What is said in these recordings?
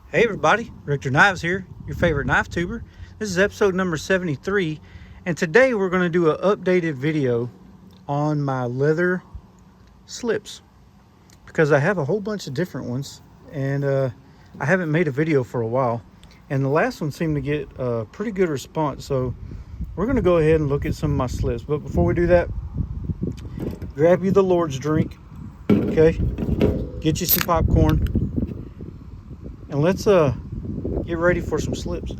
Hey everybody, Richter Knives here, your favorite knife tuber. This is episode number 73, and today we're going to do an updated video on my leather slips because I have a whole bunch of different ones, and I haven't made a video for a while, and the last one seemed to get a pretty good response, so we're going to go ahead and look at some of my slips. But before we do that, grab you the Lord's drink, okay? Get you some popcorn, and let's get ready for some slips.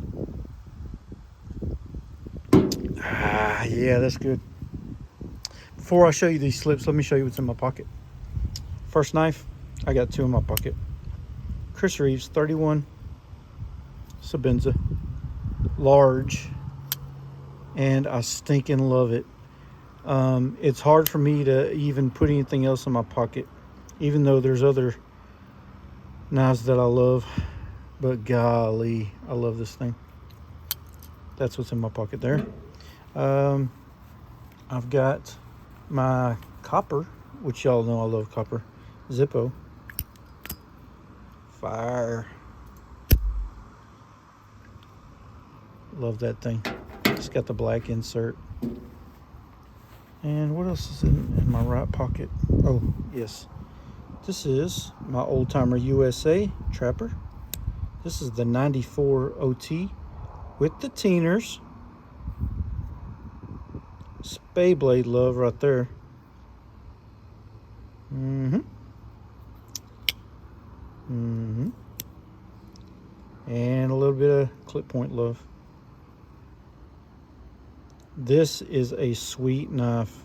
Yeah, that's good. Before I show you these slips, let me show you what's in my pocket. First knife, I got two in my pocket. Chris Reeves 31 Sabenza, large, and I stinking love it. It's hard for me to even put anything else in my pocket, even though there's other knives that I love, but golly, I love this thing. That's what's in my pocket there. I've got my copper, which y'all know I love copper, Zippo. Fire. Love that thing. It's got the black insert. And what else is in my right pocket? Oh, yes. This is my Old Timer USA Trapper. This is the 94 OT with the Teeners. Spay blade love right there. And a little bit of clip point love. This is a sweet knife.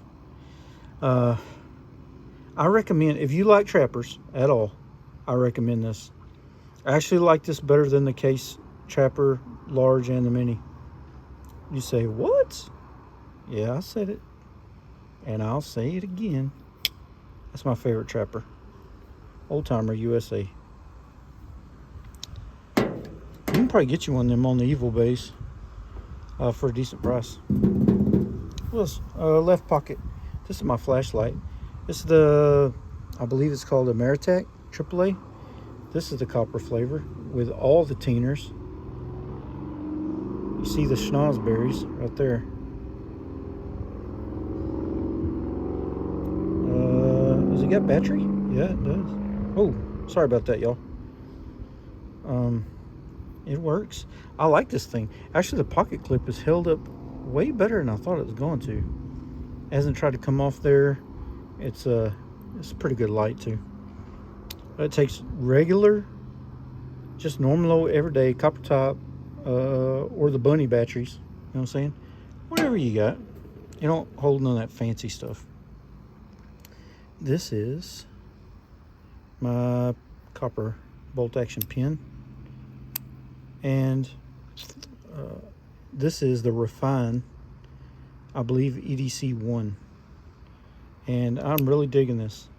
I recommend, if you like trappers at all, I recommend this. I actually like this better than the Case Trapper large and the mini. You say, what? Yeah, I said it, and I'll say it again. That's my favorite trapper. Old Timer USA. You can probably get you one of them on the Evil base for a decent price. What else? Left pocket. This is my flashlight. This is the, I believe it's called a Ameritech AAA. This is the copper flavor with all the Teeners. You see the schnozberries right there. Does it got battery? Yeah, it does. Oh, sorry about that, y'all. It works. I like this thing. Actually, the pocket clip is held up way better than I thought it was going to. It hasn't tried to come off there. It's a pretty good light too. It takes regular, just normal old everyday copper top, or the bunny batteries. You know what I'm saying? Whatever you got. You don't hold none of that fancy stuff. This is my copper bolt action pin, and this is the Refine, I believe, EDC 1, and I'm really digging this.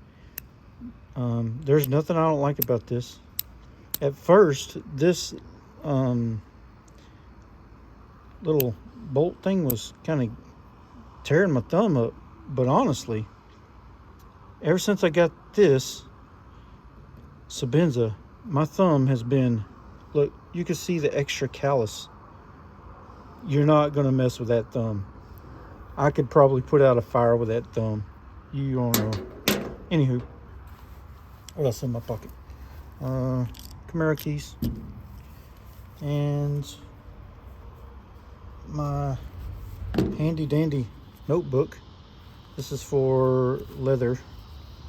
There's nothing I don't like about this. At first, this little bolt thing was kind of tearing my thumb up, but honestly, ever since I got this Sabenza, my thumb has been, look, you can see the extra callus. You're not going to mess with that thumb. I could probably put out a fire with that thumb. You don't know. Anywho, what else in my pocket? Camaro keys. And my handy dandy notebook. This is for leather.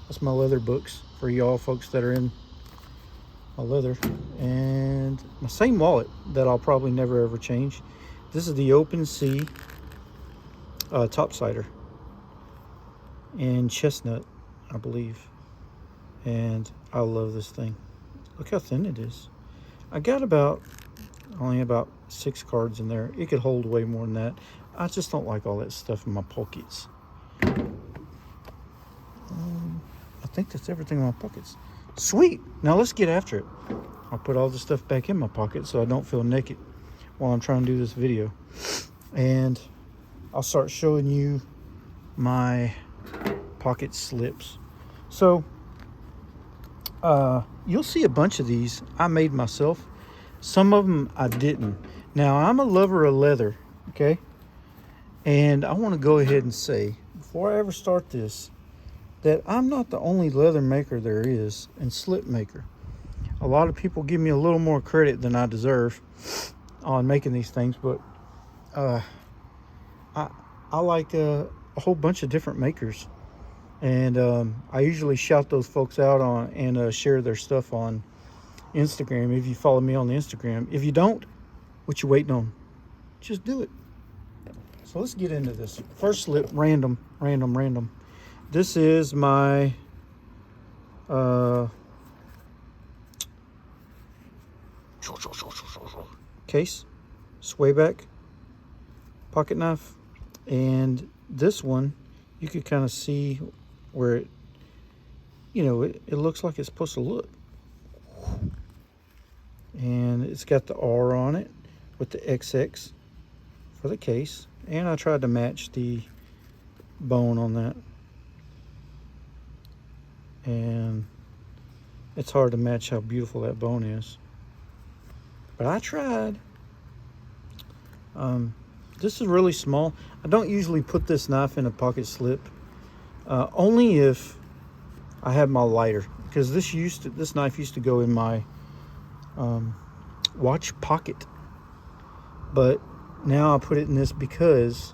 That's my leather books for y'all folks that are in my leather. And my same wallet that I'll probably never ever change. This is the Open Sea topsider in chestnut, I believe. And I love this thing. Look how thin it is. I got only about 6 cards in there. It could hold way more than that. I just don't like all that stuff in my pockets. I think that's everything in my pockets. Sweet. Now let's get after it. I'll put all the stuff back in my pocket so I don't feel naked while I'm trying to do this video. And I'll start showing you my pocket slips. So you'll see a bunch of these I made myself. Some of them I didn't. Now, I'm a lover of leather, okay? And I want to go ahead and say, before I ever start this, that I'm not the only leather maker there is and slip maker. A lot of people give me a little more credit than I deserve on making these things, but I like a whole bunch of different makers. And I usually shout those folks out on and share their stuff on Instagram if you follow me on the Instagram. If you don't, what you waiting on? Just do it. So let's get into this. First slip, random. This is my case, swayback pocket knife, and this one you could kind of see where it, it looks like it's supposed to look. And it's got the R on it with the XX for the case, and I tried to match the bone on that, and it's hard to match how beautiful that bone is, but I tried. This is really small. I don't usually put this knife in a pocket slip, only if I have my lighter, because this knife used to go in my watch pocket, but now I put it in this because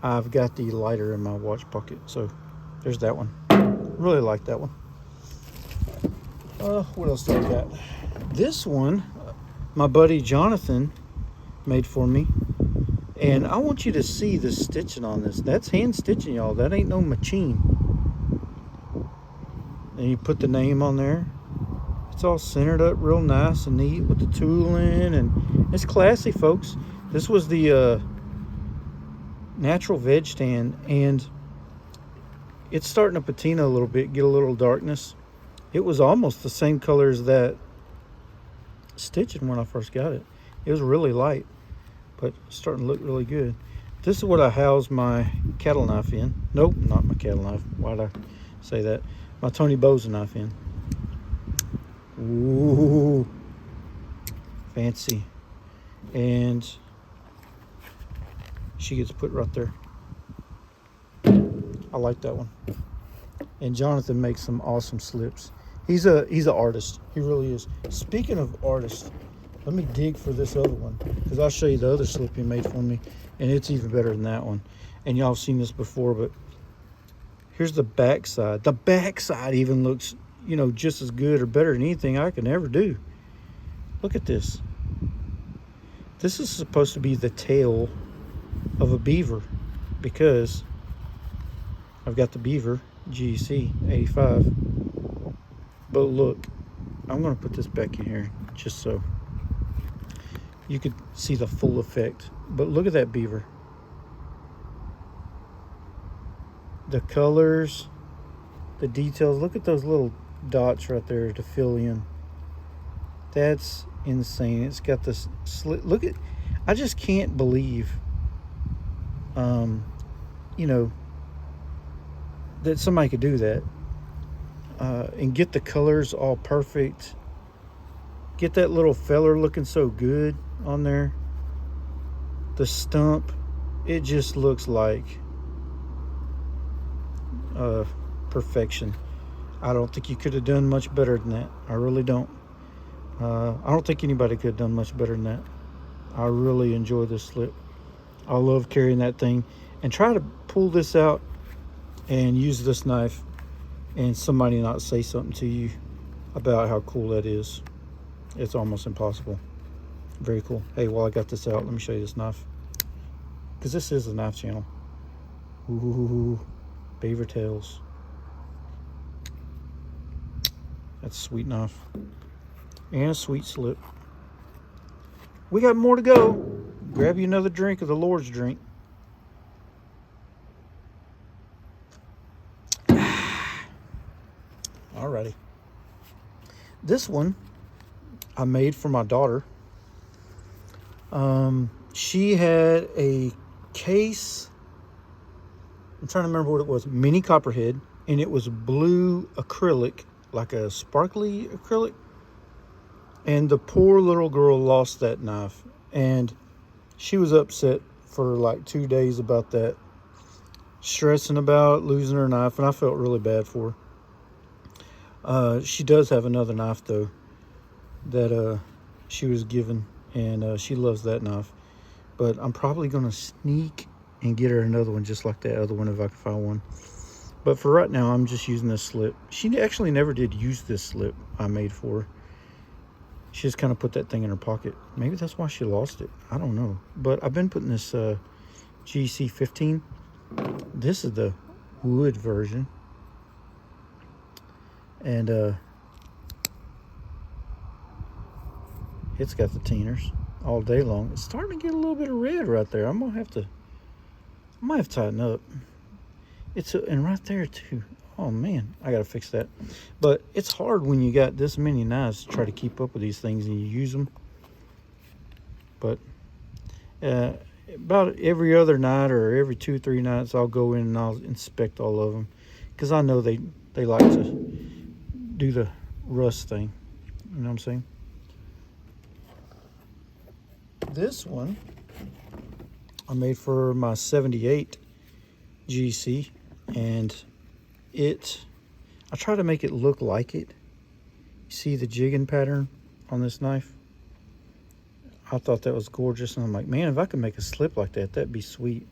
I've got the lighter in my watch pocket. So there's that one. Really like that one. What else do I got? This one my buddy Jonathan made for me, and I want you to see the stitching on this. That's hand stitching, y'all. That ain't no machine. And you put the name on there. It's all centered up real nice and neat with the tooling, and it's classy, folks. This was the natural veg stand, and it's starting to patina a little bit, get a little darkness. It was almost the same color as that stitching when I first got it. It was really light, but starting to look really good. This is what I house my cattle knife in. Nope, not my cattle knife. Why'd I say that? My Tony Boza knife in. Ooh, fancy. And she gets put right there. I like that one. And Jonathan makes some awesome slips. He's an artist. He really is. Speaking of artists, let me dig for this other one, because I'll show you the other slip he made for me, and it's even better than that one. And y'all have seen this before, but here's the back side. The back side even looks, just as good or better than anything I can ever do. Look at this. This is supposed to be the tail of a beaver, because I've got the beaver GC 85. But look, I'm going to put this back in here just so you could see the full effect. But look at that beaver. The colors, the details. Look at those little dots right there to fill in. That's insane. It's got this slit. Look at, I just can't believe, that somebody could do that. And get the colors all perfect. Get that little feller looking so good on there. The stump, it just looks like perfection. I don't think you could have done much better than that. I really don't. I don't think anybody could have done much better than that. I really enjoy this slip. I love carrying that thing, and try to pull this out and use this knife and somebody not say something to you about how cool that is. It's almost impossible. Very cool. Hey, while I got this out, let me show you this knife, because this is a knife channel. Ooh, beaver tails. That's a sweet knife. And a sweet slip. We got more to go. Grab you another drink of the Lord's drink. Alrighty. This one I made for my daughter. She had a case. I'm trying to remember what it was. Mini copperhead, and it was blue acrylic, like a sparkly acrylic. And the poor little girl lost that knife. And she was upset for like 2 days about that. Stressing about losing her knife. And I felt really bad for her. She does have another knife, though, that she was given. And she loves that knife. But I'm probably going to sneak and get her another one just like that other one if I can find one. But for right now, I'm just using this slip. She actually never did use this slip I made for her. She just kind of put that thing in her pocket. Maybe that's why she lost it. I don't know. But I've been putting this GC 15. This is the wood version. And it's got the tieners all day long. It's starting to get a little bit of red right there. I might have to tighten up. And right there too. Oh man, I gotta fix that. But it's hard when you got this many knives to try to keep up with these things and you use them. But about every other night or every 2-3 nights, I'll go in and I'll inspect all of them because I know they like to do the rust thing. You know what I'm saying? This one I made for my 78 GC, and I try to make it look like it. You see the jigging pattern on this knife? I thought that was gorgeous, and I'm like, man, if I could make a slip like that, that'd be sweet.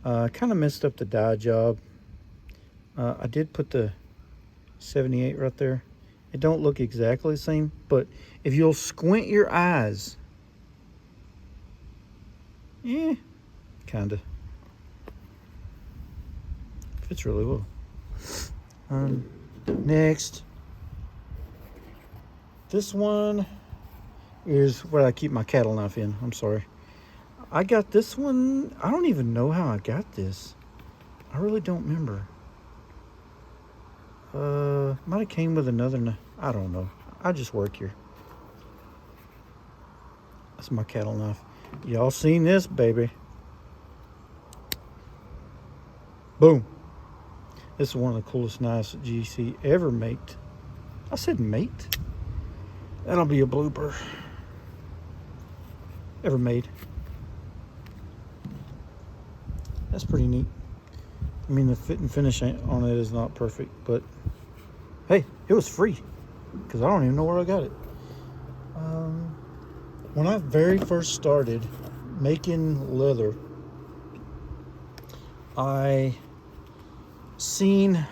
I kind of messed up the die job. I did put the 78 right there. It don't look exactly the same, but if you'll squint your eyes, kind of fits really well. Next, this one is where I keep my cattle knife in. I'm sorry. I got this one. I don't even know how I got this. I really don't remember. Might have came with another knife. I don't know. I just work here. That's my cattle knife. Y'all seen this, baby? Boom. This is one of the coolest knives that GC ever made. I said mate. That'll be a blooper. Ever made. That's pretty neat. I mean, the fit and finish on it is not perfect, but hey, it was free because I don't even know where I got it. When I very first started making leather, I seen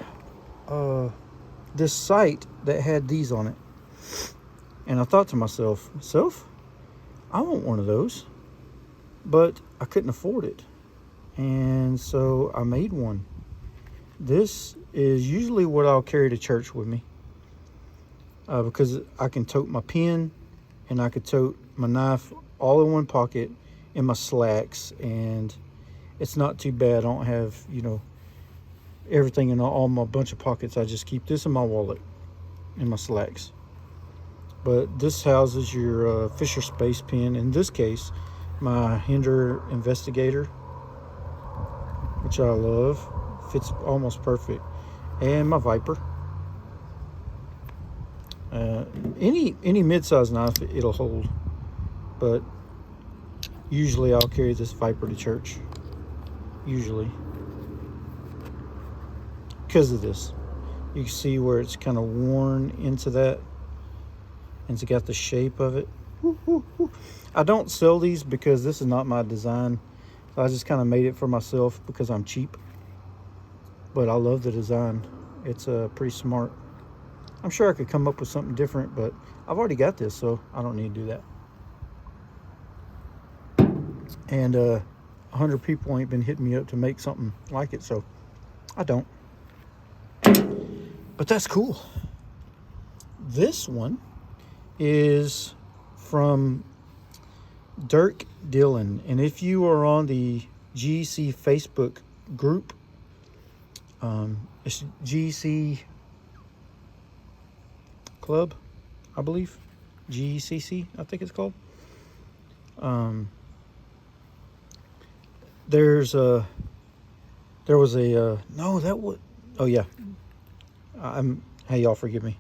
this site that had these on it, and I thought to myself, I want one of those, but I couldn't afford it, and so I made one. This is usually what I'll carry to church with me, because I can tote my pen and I could tote my knife all in one pocket in my slacks, and it's not too bad. I don't have, everything in all my bunch of pockets. I just keep this in my wallet, in my slacks. But this houses your Fisher Space pen. In this case, my Hinder Investigator, which I love. Fits almost perfect. And my Viper. Any mid-size knife it'll hold, but usually I'll carry this Viper to church. Usually, because of this, you can see where it's kind of worn into that, and it's got the shape of it. I don't sell these because this is not my design. So I just kind of made it for myself because I'm cheap. But I love the design. It's pretty smart. I'm sure I could come up with something different, but I've already got this, so I don't need to do that. And 100 people ain't been hitting me up to make something like it, so I don't. But that's cool. This one is from Dirk Dillon, and if you are on the GC Facebook group, it's GC Club, I believe. GCC, I think it's called. There was a no, that would, oh yeah. Hey, y'all forgive me.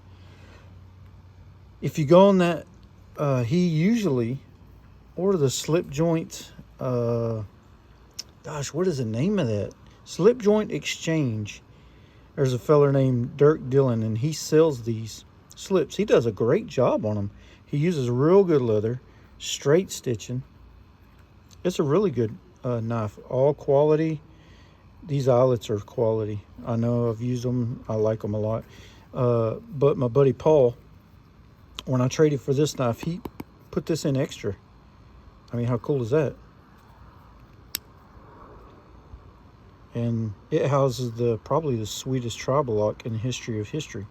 If you go on that he usually, or the slip joint, gosh, what is the name of that? Slip Joint Exchange. There's a feller named Dirk Dillon, and he sells these slips. He does a great job on them. He uses real good leather, straight stitching. It's a really good knife. All quality. These eyelets are quality. I know I've used them. I like them a lot. But my buddy Paul, when I traded for this knife, he put this in extra. I mean, how cool is that? And it houses probably the sweetest tribal lock in the history of history.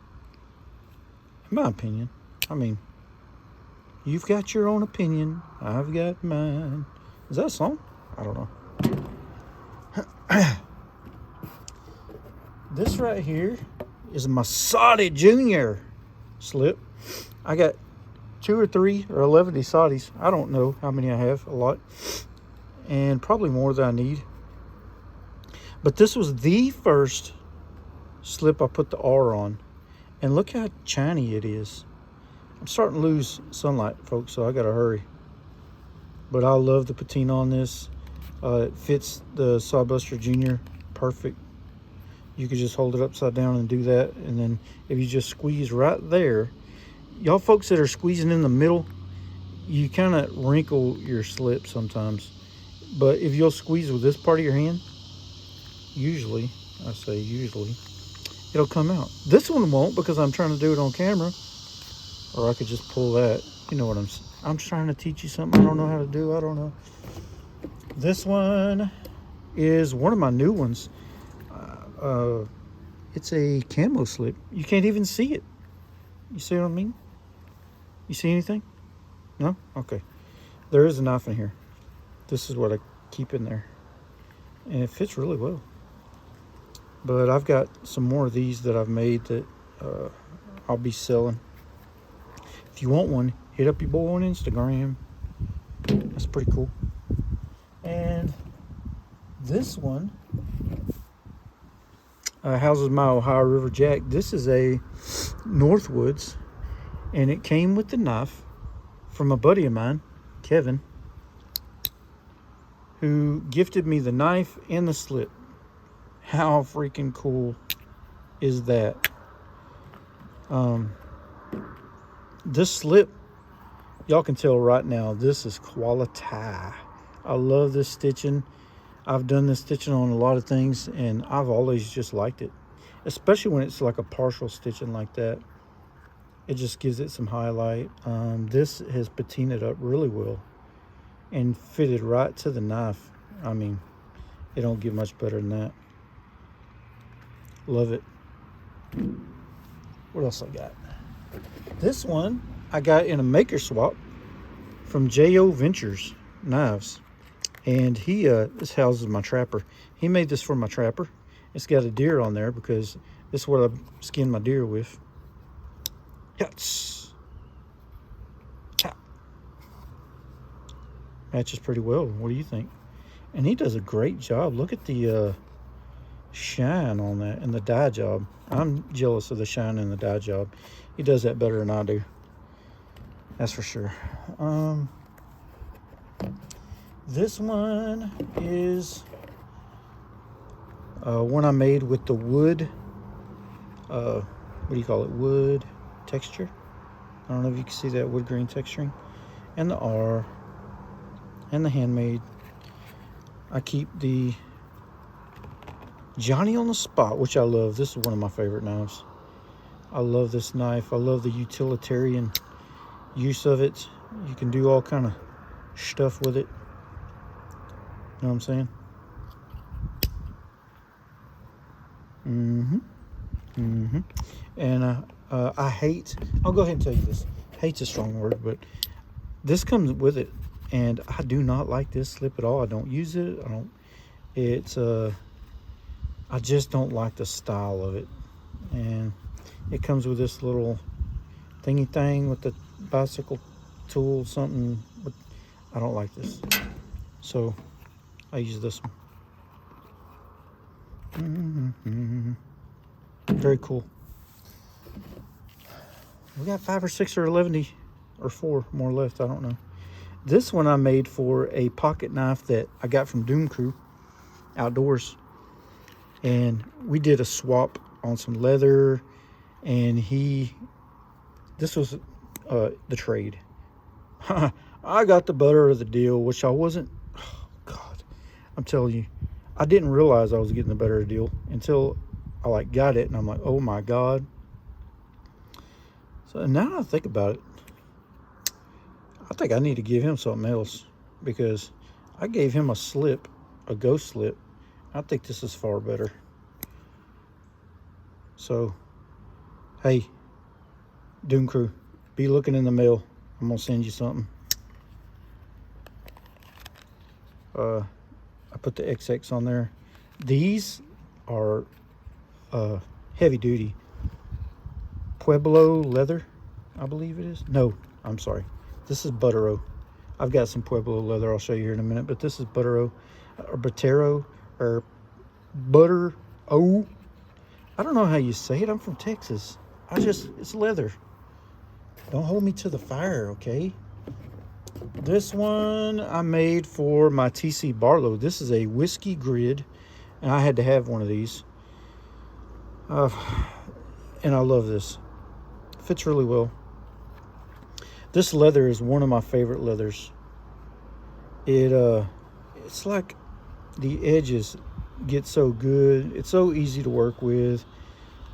In my opinion. I mean, you've got your own opinion. I've got mine. Is that a song? I don't know. This right here is a Masadi Junior slip. I got 2 or 3 or 11 Sadis. I don't know how many I have. A lot. And probably more than I need. But this was the first slip I put the R on. And look how shiny it is. I'm starting to lose sunlight, folks, so I got to hurry. But I love the patina on this. It fits the Sawbuster Junior perfect. You could just hold it upside down and do that. And then if you just squeeze right there, y'all folks that are squeezing in the middle, you kind of wrinkle your slip sometimes. But if you'll squeeze with this part of your hand, usually, I say usually, it'll come out. This one won't because I'm trying to do it on camera. Or I could just pull that. You know what I'm trying to teach you something I don't know how to do. I don't know. This one is one of my new ones. It's a camo slip. You can't even see it. You see what I mean? You see anything? No? Okay. There is a knife in here. This is what I keep in there. And it fits really well. But I've got some more of these that I've made that I'll be selling. If you want one, hit up your boy on Instagram. That's pretty cool. And this one houses my Ohio River Jack. This is a Northwoods, and it came with the knife from a buddy of mine, Kevin, who gifted me the knife and the slip. How freaking cool is that? This slip, y'all can tell right now, this is quality. I love this stitching. I've done this stitching on a lot of things, and I've always just liked it, especially when it's like a partial stitching like that. It just gives it some highlight. This has patinaed up really well and fitted right to the knife. I mean, it don't get much better than that. Love it. What else I got? This one I got in a maker swap from J.O. Ventures Knives. And he, this houses my trapper. He made this for my trapper. It's got a deer on there because this is what I skin my deer with. Yes. Matches pretty well. What do you think? And he does a great job. Look at the shine on that and the dye job. I'm jealous of the shine and the dye job. He does that better than I do. That's for sure. This one is one I made with the wood. What do you call it? Wood texture. I don't know if you can see that wood grain texturing. And the R. And the handmade. I keep the Johnny on the Spot, which I love. This is one of my favorite knives. I love this knife. I love the utilitarian use of it. You can do all kind of stuff with it. You know what I'm saying? And I hate, I'll go ahead and tell you this. Hate's a strong word, but this comes with it. And I do not like this slip at all. I don't use it. I just don't like the style of it. And it comes with this little thingy thing with the bicycle tool, something. But I don't like this. So I use this one. Very cool. We got 5 or 6 or 11 or 4 more left. I don't know. This one I made for a pocket knife that I got from Doom Crew Outdoors. And we did a swap on some leather, and this was the trade. I got the butter of the deal, which I wasn't. Oh, God, I'm telling you, I didn't realize I was getting the better of the deal until I got it, and I'm like, oh my God. So now I think about it, I think I need to give him something else, because I gave him a slip, a ghost slip. I think this is far better. So, hey, Doom Crew, be looking in the mail. I'm gonna send you something. I put the XX on there. These are heavy duty Pueblo leather, I believe it is. No, I'm sorry. This is Buttero. I've got some Pueblo leather I'll show you here in a minute, but this is Buttero, or Buttero, or Butter O. I don't know how you say it. I'm from Texas. It's leather. Don't hold me to the fire, okay? This one I made for my TC Barlow. This is a whiskey grid, and I had to have one of these. And I love this. Fits really well. This leather is one of my favorite leathers. It's like the edges get so good. It's so easy to work with.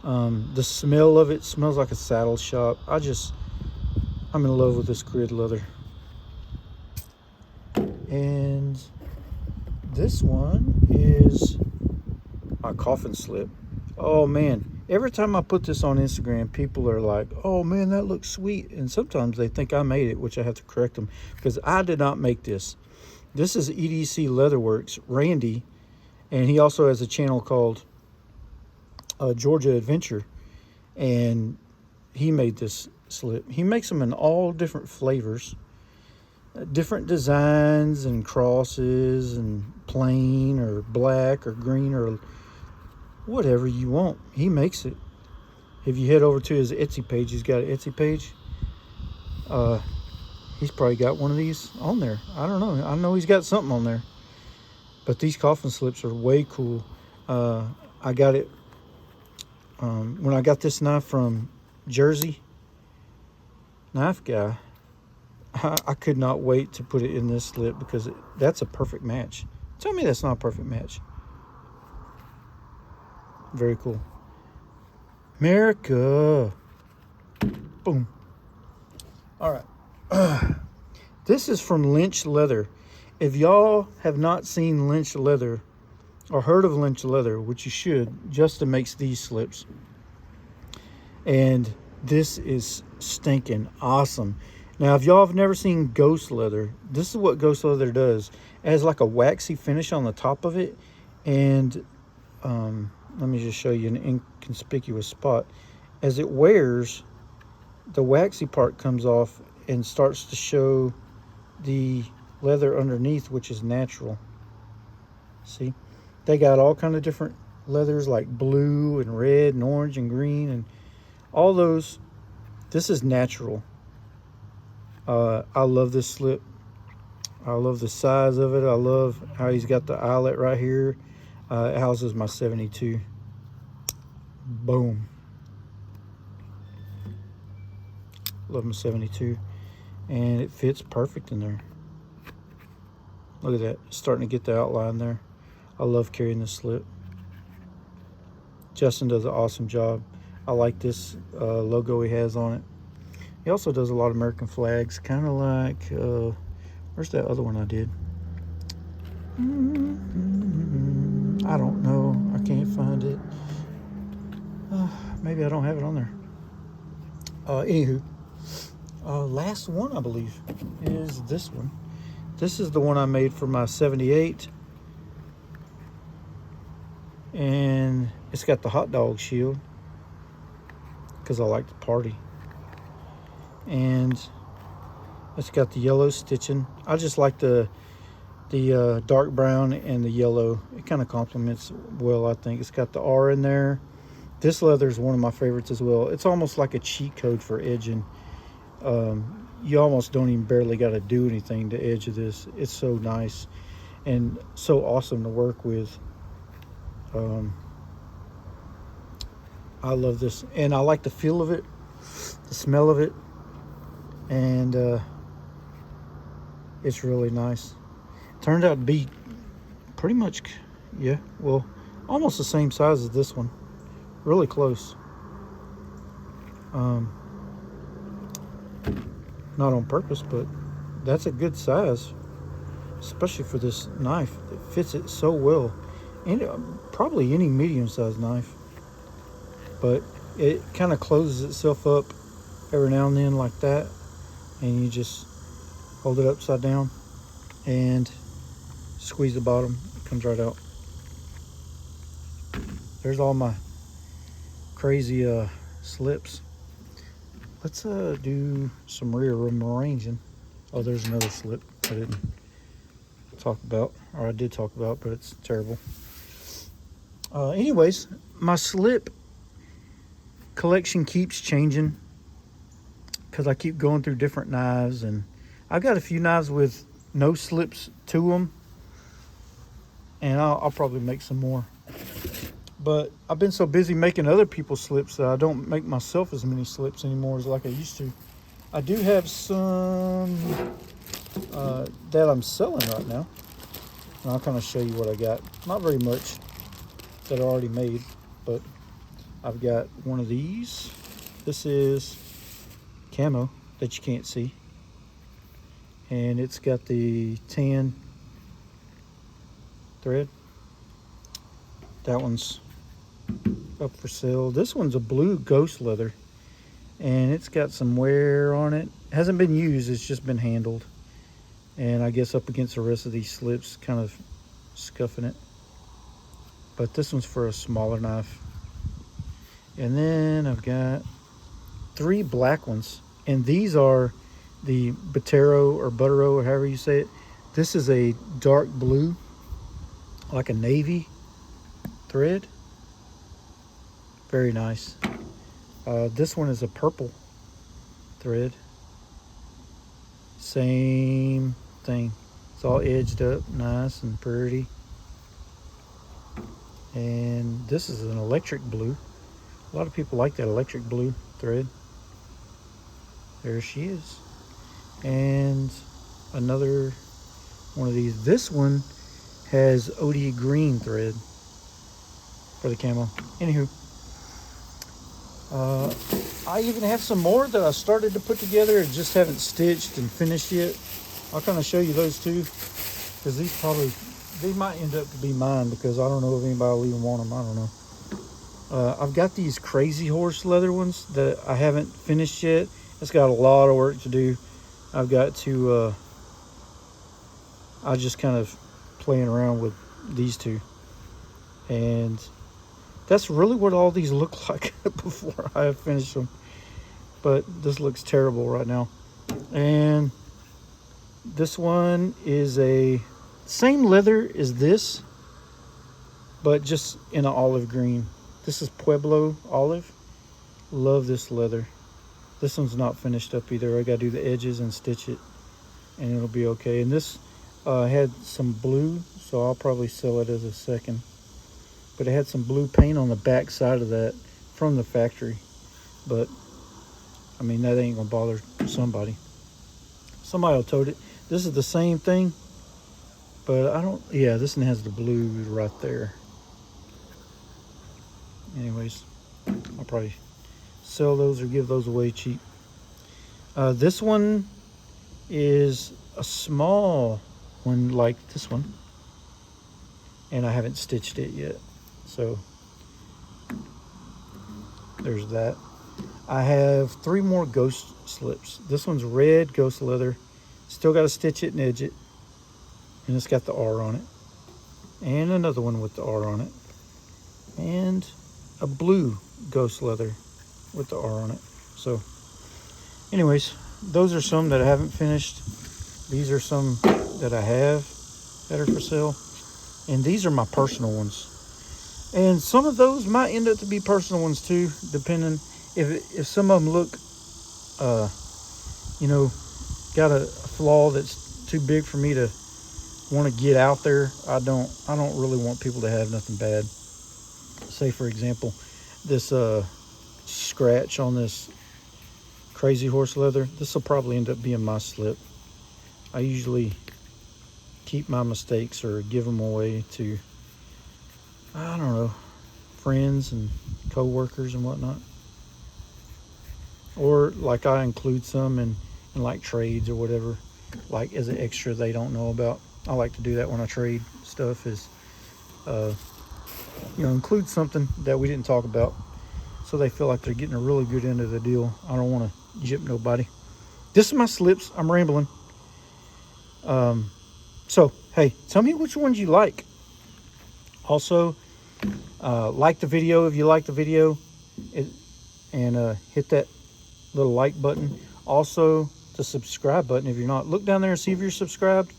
The smell of it smells like a saddle shop. I'm in love with this grid leather. And this one is my coffin slip. Oh man, every time I put this on Instagram, people are like, oh man, that looks sweet. And sometimes they think I made it, which I have to correct them, because I did not make this. This is EDC Leatherworks, Randy, and he also has a channel called Georgia Adventure, and he made this slip. He makes them in all different flavors, different designs and crosses, and plain or black or green or whatever you want. He makes it. If you head over to his Etsy page, he's got an Etsy page. He's probably got one of these on there. I don't know. I know he's got something on there. But these coffin slips are way cool. I got it when I got this knife from Jersey Knife Guy. I could not wait to put it in this slip, because that's a perfect match. Tell me that's not a perfect match. Very cool. America. Boom. All right. This is from Lynch Leather. If y'all have not seen Lynch Leather or heard of Lynch Leather, which you should, Justin makes these slips. And this is stinking awesome. Now, if y'all have never seen Ghost Leather, this is what Ghost Leather does. It has like a waxy finish on the top of it. And let me just show you an inconspicuous spot. As it wears, the waxy part comes off and starts to show the leather underneath, which is natural. See? They got all kind of different leathers, like blue and red and orange and green and all those. This is natural. I love this slip. I love the size of it. I love how he's got the eyelet right here. It houses my 72. Boom. Love my 72. And it fits perfect in there. Look at that. It's starting to get the outline there. I love carrying this slip. Justin does an awesome job. I like this logo he has on it. He also does a lot of American flags, kind of like, where's that other one I did? I don't know. I can't find it. Maybe I don't have it on there. Anywho, last one, I believe, is this one. This is the one I made for my 78. And it's got the hot dog shield, because I like to party. And it's got the yellow stitching. I just like the dark brown and the yellow. It kind of complements well, I think. It's got the R in there. This leather is one of my favorites as well. It's almost like a cheat code for edging. you almost don't even barely got to do anything to edge of this. It's so nice and so awesome to work with. Um, I love this, and I like the feel of it, the smell of it, and it's really nice. Turned out to be pretty much, yeah, well, almost the same size as this one. Really close. Not on purpose, but that's a good size, especially for this knife. It fits it so well. And probably any medium-sized knife, but it kind of closes itself up every now and then like that, and you just hold it upside down and squeeze the bottom. It comes right out. There's all my crazy slips. Let's do some rear rim arranging. Oh, there's another slip I didn't talk about, or I did talk about, but it's terrible. Anyways, my slip collection keeps changing because I keep going through different knives, and I've got a few knives with no slips to them, and I'll probably make some more. But I've been so busy making other people's slips that I don't make myself as many slips anymore as like I used to. I do have some that I'm selling right now, and I'll kind of show you what I got. Not very much that are already made, but I've got one of these. This is camo that you can't see, and it's got the tan thread. That one's up for sale. This one's a blue ghost leather, and it's got some wear on it. Hasn't been used, it's just been handled, and I guess up against the rest of these slips, kind of scuffing it. But this one's for a smaller knife. And then I've got 3 black ones, and these are the Butero or Buttero, or however you say it. This is a dark blue, like a navy thread. Very nice. This one is a purple thread. Same thing. It's all edged up nice and pretty. And this is an electric blue. A lot of people like that electric blue thread. There she is. And another one of these. This one has OD green thread for the camo. Anywho, I even have some more that I started to put together and just haven't stitched and finished yet. I'll kind of show you those too, because they might end up to be mine, because I don't know if anybody will even want them. I don't know. I've got these crazy horse leather ones that I haven't finished yet. It's got a lot of work to do. I've got to, I just kind of playing around with these two. And that's really what all these look like before I have finished them. But this looks terrible right now. And this one is a same leather as this, but just in an olive green. This is Pueblo olive. Love this leather. This one's not finished up either. I gotta do the edges and stitch it, and it'll be okay. And this had some blue, so I'll probably sell it as a second. But it had some blue paint on the back side of that from the factory. But I mean, that ain't gonna bother somebody. Somebody will tote it. This is the same thing, but I don't, yeah, this one has the blue right there. Anyways, I'll probably sell those or give those away cheap. This one is a small one like this one, and I haven't stitched it yet. So there's that. I have 3 more ghost slips. This one's red ghost leather. Still got to stitch it and edge it. And it's got the R on it. And another one with the R on it. And a blue ghost leather with the R on it. So anyways, those are some that I haven't finished. These are some that I have that are for sale. And these are my personal ones. And some of those might end up to be personal ones too, depending if some of them look, you know, got a flaw that's too big for me to want to get out there. I don't really want people to have nothing bad. Say for example, this scratch on this crazy horse leather. This will probably end up being my slip. I usually keep my mistakes or give them away to, I don't know, friends and co-workers and whatnot. Or like I include some in like trades or whatever, like as an extra they don't know about. I like to do that when I trade stuff, is include something that we didn't talk about, so they feel like they're getting a really good end of the deal. I don't want to jip nobody. This is my slips. I'm rambling. So hey, tell me which ones you like. Also, like the video if you like the video, and hit that little like button. Also, the subscribe button if you're not. Look down there and see if you're subscribed.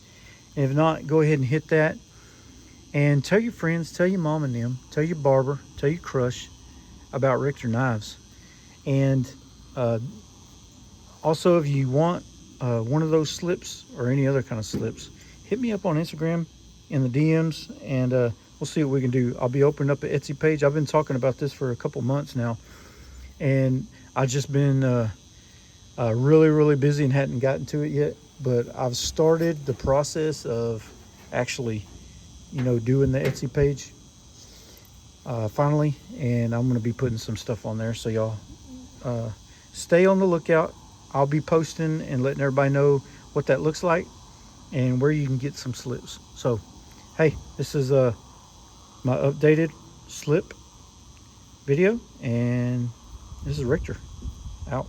And if not, go ahead and hit that. And tell your friends, tell your mom and them, tell your barber, tell your crush about Richter knives. And also, if you want one of those slips or any other kind of slips, hit me up on Instagram in the DMs, and we'll see what we can do. I'll be opening up an Etsy page. I've been talking about this for a couple months now, and I've just been really busy and hadn't gotten to it yet. But I've started the process of actually, doing the Etsy page finally, and I'm going to be putting some stuff on there. So y'all stay on the lookout. I'll be posting and letting everybody know what that looks like and where you can get some slips. So, hey, this is my updated slip video, and this is Richter out.